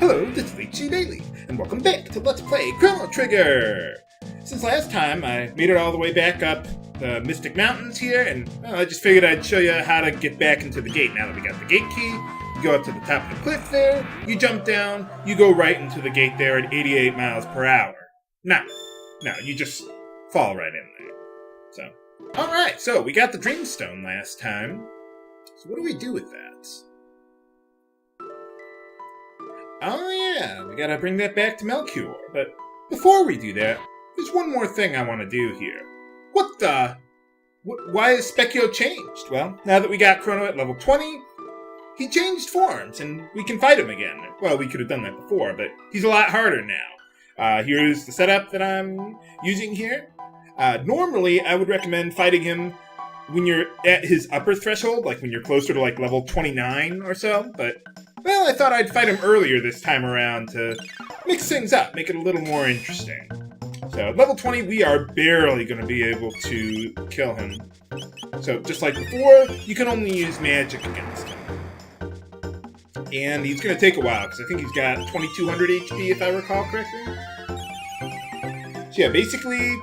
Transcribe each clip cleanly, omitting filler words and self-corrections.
Hello, this is HC Daily, and welcome back to Let's Play Chrono Trigger! Since last time, I made it all the way back up the Mystic Mountains here, and I just figured I'd show you how to get back into the gate. Now that we got the gate key, you go up to the top of the cliff there, you jump down, you go right into the gate there at 88 miles per hour. No, you just fall right in there. So, alright, so we got the Dreamstone last time. So what do we do with that? Oh yeah, we gotta bring that back to Melchior. But before we do that, there's one more thing I want to do here. What the? Why is Specchio changed? Well, now that we got Chrono at level 20, he changed forms, and we can fight him again. Well, we could have done that before, but he's a lot harder now. Here's the setup that I'm using here. Normally, I would recommend fighting him when you're at his upper threshold, like when you're closer to like level 29 or so, but well, I thought I'd fight him earlier this time around to mix things up, make it a little more interesting. So, at level 20, we are barely going to be able to kill him. So, just like before, you can only use magic against him. And he's going to take a while, because I think he's got 2200 HP, if I recall correctly. So yeah, basically,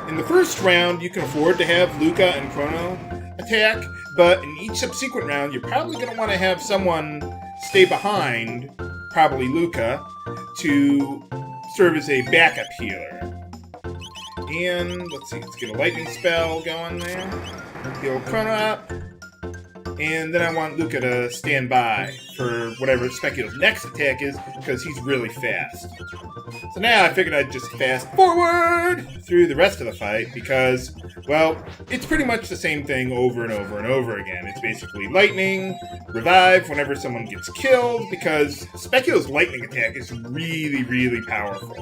in the first round, you can afford to have Luca and Chrono attack, but in each subsequent round, you're probably going to want to have someone stay behind, probably Luca, to serve as a backup healer. And, let's see, let's get a lightning spell going there. Heal Chrono up. And then I want Luca to stand by for whatever Specchio's next attack is, because he's really fast. So now I figured I'd just fast forward through the rest of the fight, because, well, it's pretty much the same thing over and over and over again. It's basically lightning, revive whenever someone gets killed, because Specchio's lightning attack is really, really powerful.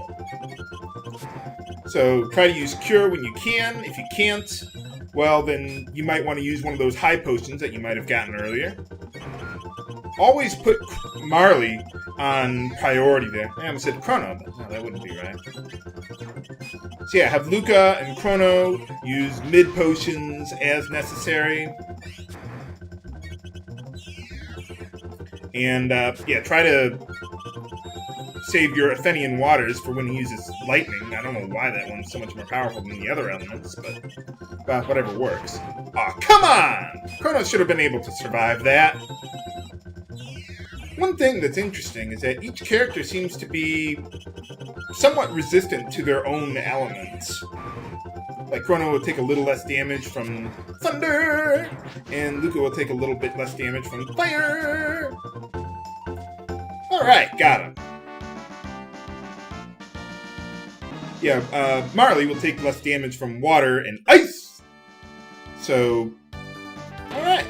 So try to use Cure when you can. If you can't, well, then you might want to use one of those high potions that you might have gotten earlier. Always put Marley on priority there. I almost said Chrono, but no, that wouldn't be right. So yeah, have Luca and Chrono use mid potions as necessary. And yeah, try to save your Athenian waters for when he uses lightning. I don't know why that one's so much more powerful than the other elements, but well, whatever works. Aw, come on! Chrono should have been able to survive that. One thing that's interesting is that each character seems to be somewhat resistant to their own elements. Like Chrono will take a little less damage from thunder, and Luca will take a little bit less damage from fire. Alright, got him. Yeah, Marley will take less damage from water and ice. So, alright.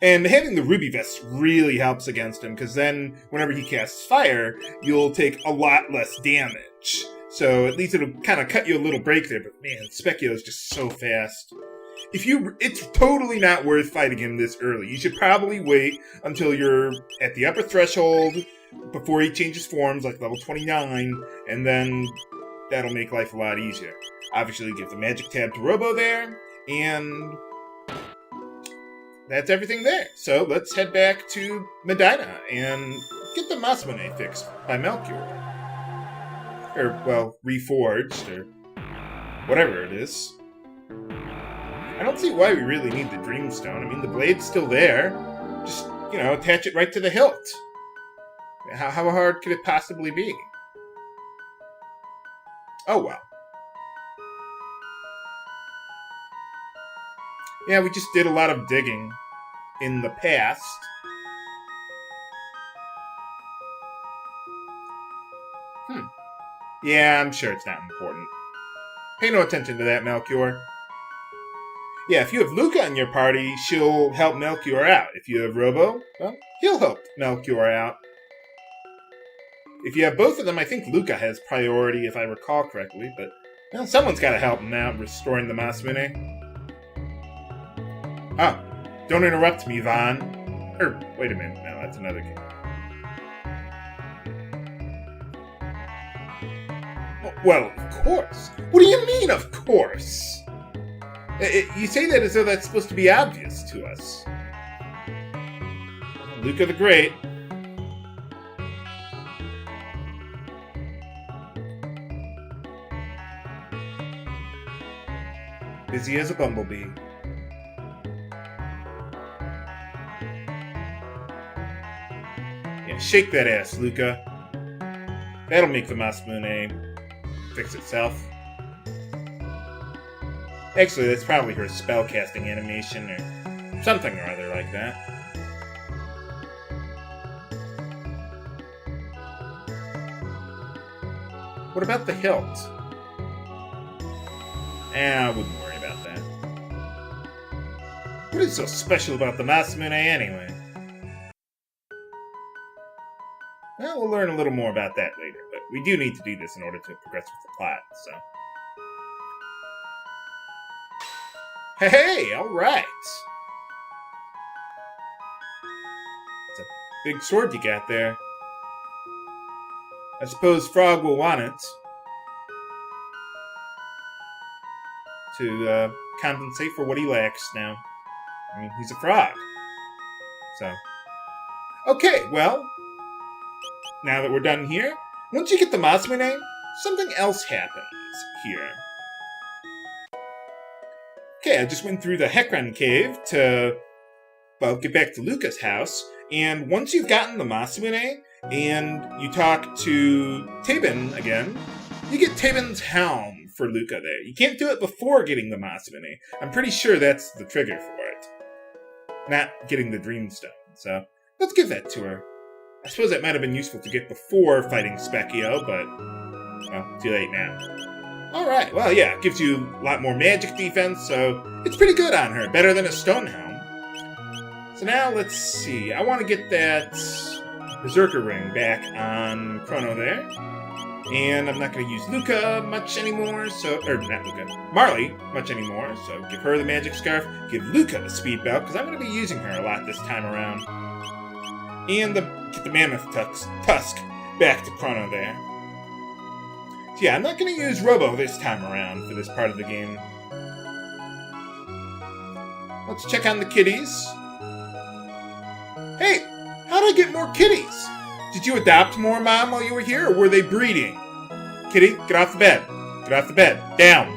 And having the Ruby Vest really helps against him, because then whenever he casts fire, you'll take a lot less damage. So at least it'll kind of cut you a little break there, but man, Specchio is just so fast. It's totally not worth fighting him this early. You should probably wait until you're at the upper threshold before he changes forms, like level 29, and then that'll make life a lot easier. Obviously, give the magic tab to Robo there, and that's everything there. So let's head back to Medina and get the Masamune fixed by Melchior. Or, well, reforged, or whatever it is. I don't see why we really need the Dreamstone. I mean, the blade's still there. Just, attach it right to the hilt. How hard could it possibly be? Oh well. Yeah, we just did a lot of digging in the past. Yeah, I'm sure it's not important. Pay no attention to that, Melchior. Yeah, if you have Luca in your party, she'll help Melchior out. If you have Robo, well, he'll help Melchior out. If you have both of them, I think Luca has priority, if I recall correctly, but well, someone's got to help him out restoring the Masamune. Oh, don't interrupt me, Vaughn. Wait a minute, no, that's another game. Well, of course. What do you mean, of course? You say that as though that's supposed to be obvious to us. Luca the Great. Busy as a bumblebee. Yeah, shake that ass, Luca. That'll make the Masamune fix itself. Actually, that's probably her spellcasting animation or something or other like that. What about the hilt? I wouldn't worry about that. What is so special about the Masamune anyway? Well, we'll learn a little more about that later, but we do need to do this in order to progress with the plot, so... Hey, alright! It's a big sword you got there. I suppose Frog will want it to compensate for what he lacks now. I mean, he's a frog. So. Okay, well, now that we're done here, once you get the Masamune, something else happens here. Okay, I just went through the Heckran cave to, well, get back to Luca's house, and once you've gotten the Masamune, and you talk to Tabin again, you get Tabin's helm for Luca there. You can't do it before getting the Masamune. I'm pretty sure that's the trigger for it. Not getting the Dreamstone, so let's give that to her. I suppose that might have been useful to get before fighting Specchio, but, well, too late now. Alright, well, yeah, it gives you a lot more magic defense, so it's pretty good on her. Better than a stone helm. So now, let's see. I want to get that Berserker ring back on Chrono there. And I'm not going to use Luca much anymore, so... Or, not Luca. Marley much anymore, so give her the magic scarf. Give Luca the speed belt, because I'm going to be using her a lot this time around. And get the mammoth tusk back to Chrono there. So yeah, I'm not going to use Robo this time around for this part of the game. Let's check on the kitties. Hey, how did I get more kitties? Did you adopt more, Mom, while you were here, or were they breeding? Kitty, get off the bed. Get off the bed. Down.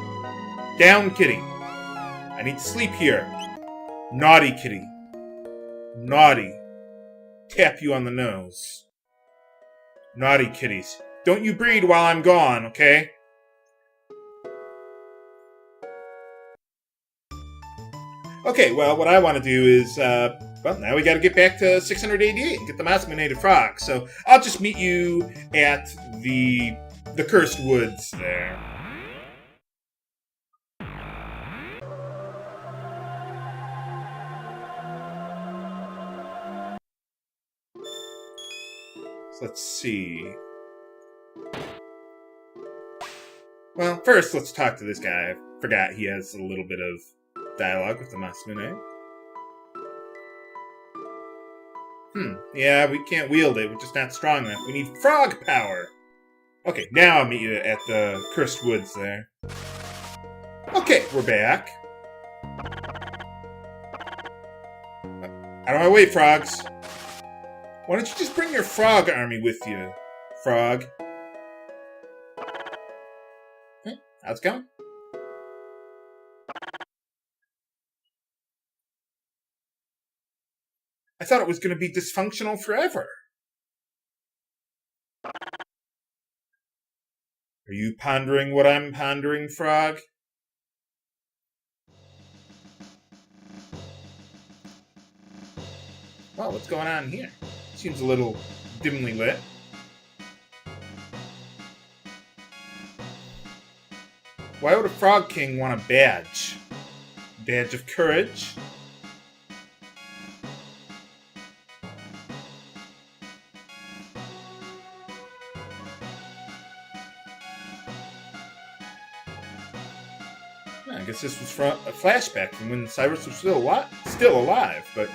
Down, kitty. I need to sleep here. Naughty kitty. Naughty. Tap you on the nose. Naughty kitties. Don't you breed while I'm gone, okay? Okay, well, what I want to do is, well, now we gotta get back to 688 and get the Masamune to Frog, so I'll just meet you at the Cursed Woods there. So let's see. Well, first, let's talk to this guy. I forgot he has a little bit of dialogue with the Masamune. Yeah, we can't wield it. We're just not strong enough. We need frog power. Okay, now I'll meet you at the Cursed Woods there. Okay, we're back. Out of my way, frogs. Why don't you just bring your frog army with you, frog? How's it going? I thought it was going to be dysfunctional forever. Are you pondering what I'm pondering, frog? Well, what's going on here? Seems a little dimly lit. Why would a Frog King want a badge? Badge of courage? I guess this was a flashback from when Cyrus was still alive, but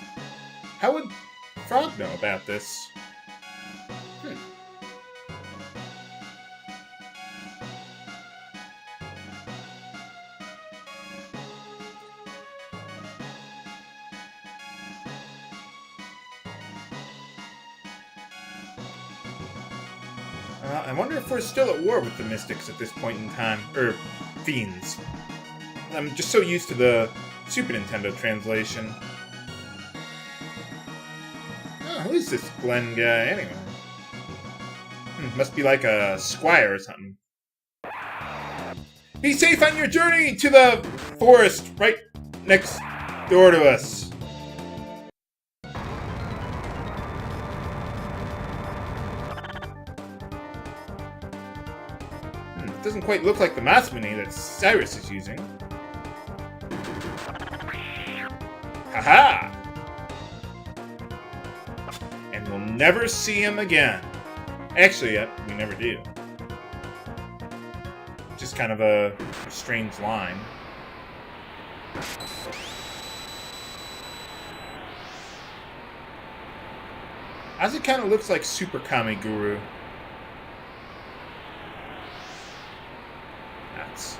how would Frog know about this? I wonder if we're still at war with the Mystics at this point in time. Or, Fiends. I'm just so used to the Super Nintendo translation. Oh, who is this Glenn guy, anyway? Must be like a squire or something. Be safe on your journey to the forest right next door to us. It doesn't quite look like the Masamune that Cyrus is using. Haha! And we'll never see him again. Actually, we never do. Just kind of a strange line. As it kind of looks like Super Kami Guru. That's...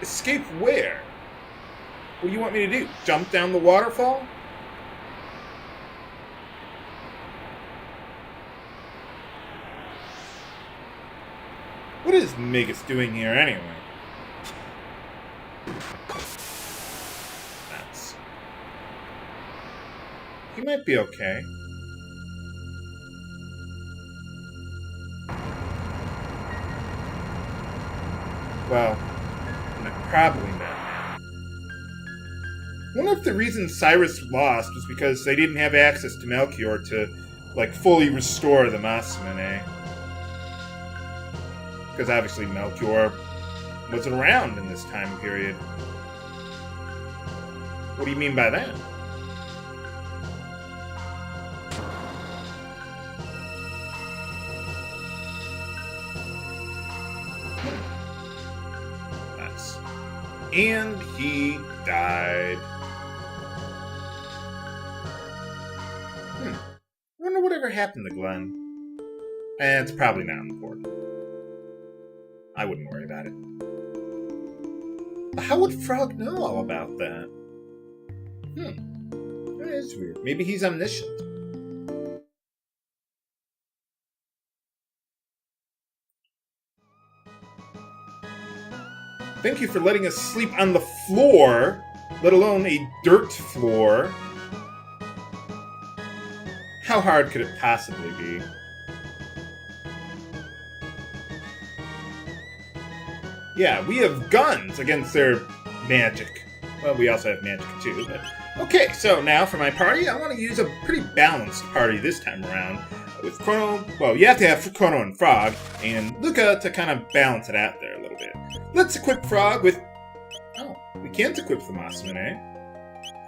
Escape where? What do you want me to do? Jump down the waterfall? What is Magus doing here anyway? That's... He might be okay. Well, probably not. I wonder if the reason Cyrus lost was because they didn't have access to Melchior to, like, fully restore the Masamune. Because obviously Melchior wasn't around in this time period. What do you mean by that? That's... And he died. I wonder whatever happened to Glenn. It's probably not important. I wouldn't worry about it. But how would Frog know all about that? That is weird. Maybe he's omniscient. Thank you for letting us sleep on the floor, let alone a dirt floor. How hard could it possibly be? Yeah, we have guns against their magic. Well, we also have magic too, but... Okay, so now for my party, I want to use a pretty balanced party this time around. With Chrono... Well, you have to have Chrono and Frog, and Luca to kind of balance it out there a little bit. Let's equip Frog with... Oh, we can't equip the Masamune.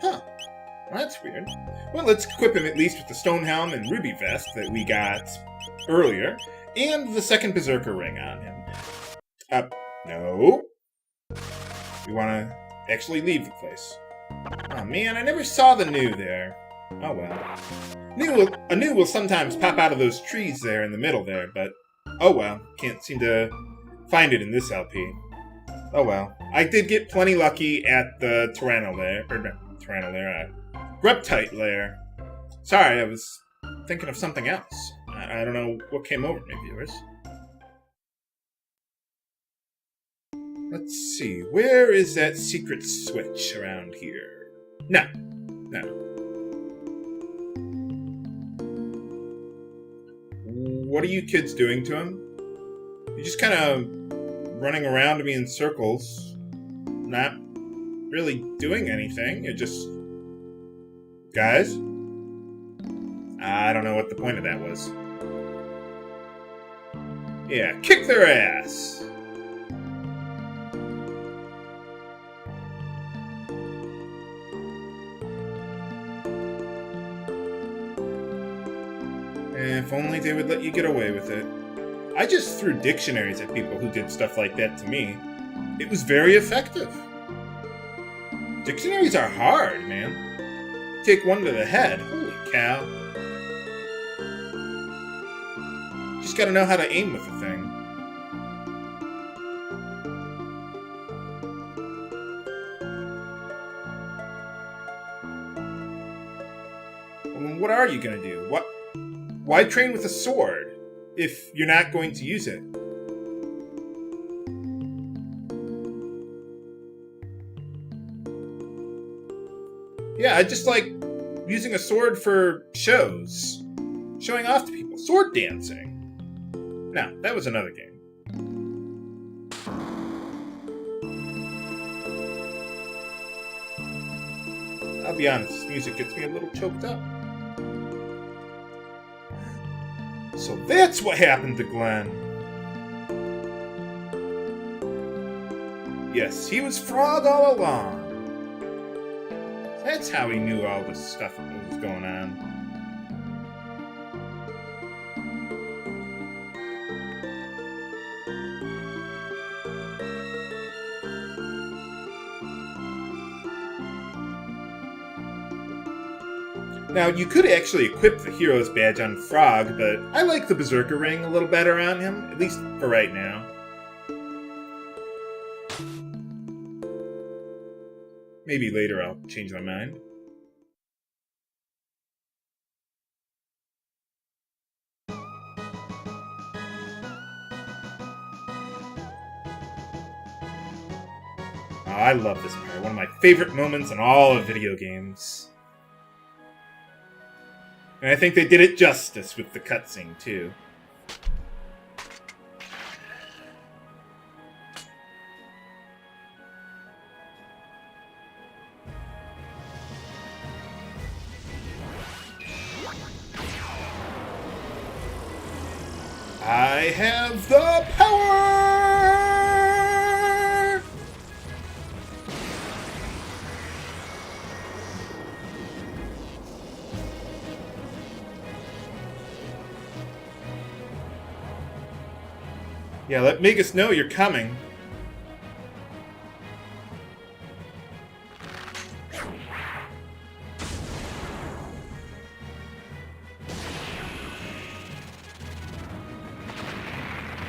Huh. Well, that's weird. Well, let's equip him at least with the Stone Helm and Ruby Vest that we got earlier, and the second Berserker Ring on him. No. We want to actually leave the place. Oh man, I never saw the new there. Oh well. A new will sometimes pop out of those trees there in the middle there, but oh well. Can't seem to find it in this LP. Oh well. I did get plenty lucky at the Greptite lair. Sorry, I was thinking of something else. I don't know what came over me, viewers. Let's see, where is that secret switch around here? No. What are you kids doing to him? You're just kind of running around me in circles, not really doing anything. You're just... Guys? I don't know what the point of that was. Yeah, kick their ass! If only they would let you get away with it. I just threw dictionaries at people who did stuff like that to me. It was very effective. Dictionaries are hard, man. Take one to the head. Holy cow. Just gotta know how to aim with the thing. Well, what are you gonna do? What? why train with a sword if you're not going to use it? Yeah, I just like using a sword for shows. Showing off to people. Sword dancing. No, that was another game. I'll be honest, this music gets me a little choked up. So that's what happened to Glenn. Yes, he was Frog all along. That's how he knew all this stuff that was going on. Now, you could actually equip the hero's badge on Frog, but I like the Berserker ring a little better on him, at least for right now. Maybe later I'll change my mind. Oh, I love this part. One of my favorite moments in all of video games. And I think they did it justice with the cutscene, too. I have the power! Yeah, let Magus know you're coming.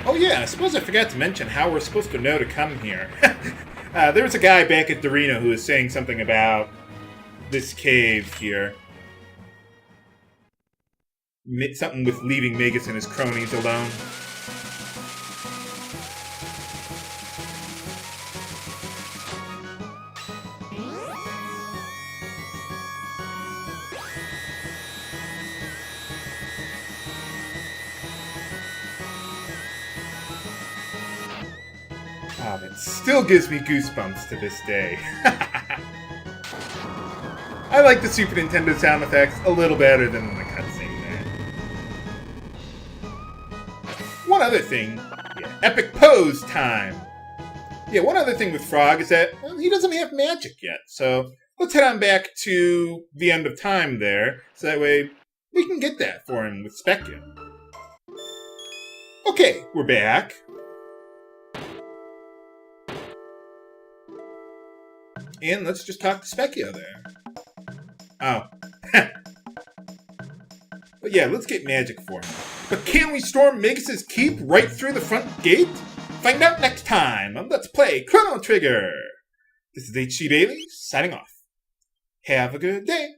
Oh yeah, I suppose I forgot to mention how we're supposed to know to come here. There was a guy back at Dorino who was saying something about this cave here. Something with leaving Magus and his cronies alone. Oh, it still gives me goosebumps to this day. I like the Super Nintendo sound effects a little better than the cutscene there. One other thing. Yeah, epic pose time! Yeah, one other thing with Frog is that he doesn't have magic yet, so let's head on back to the end of time there, so that way we can get that for him with Specchio. Okay, we're back. And let's just talk to Specchio there. Oh. But yeah, let's get magic for him. But can we storm Magus' keep right through the front gate? Find out next time on Let's Play Chrono Trigger. This is HC Bailey, signing off. Have a good day.